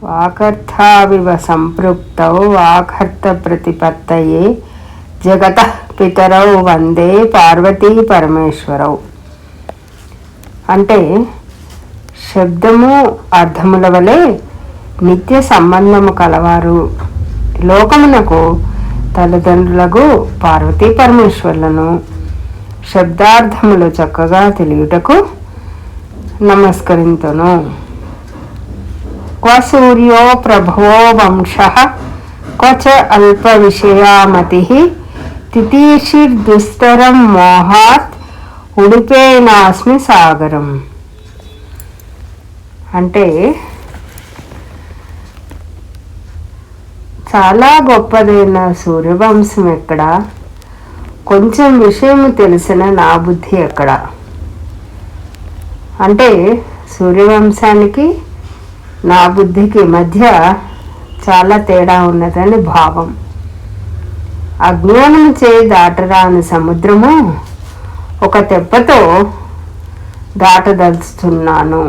వాకర్థావివ సంపృక్తౌ వాకర్థ ప్రతిపత్తయే జగతః పితరౌ వందే పార్వతీ పరమేశ్వరౌ. అంటే శబ్దము అర్థముల వలె నిత్య సంబంధము కలవారు లోకమునకు తల్లిదండ్రులకు పార్వతీ పరమేశ్వరులను శబ్దార్థములు చక్కగా తెలియుటకు నమస్కరింతును. క్వ సూర్యో ప్రభవో వంశః క్వ చ అల్ప విషయామతి తితీషిర్దుస్తరం మోహాత్ ఉడిపేనాస్మి సాగరం. అంటే చాలా గొప్పదైన సూర్యవంశం ఎక్కడ, కొంచెం విషయం తెలిసిన నా బుద్ధి ఎక్కడ. అంటే సూర్యవంశానికి నా బుద్ధికి మధ్య చాలా తేడా ఉన్నదని భావం. అజ్ఞానం చే దాటరాని సముద్రము ఒక తెప్పతో దాటదలుచుతున్నాను.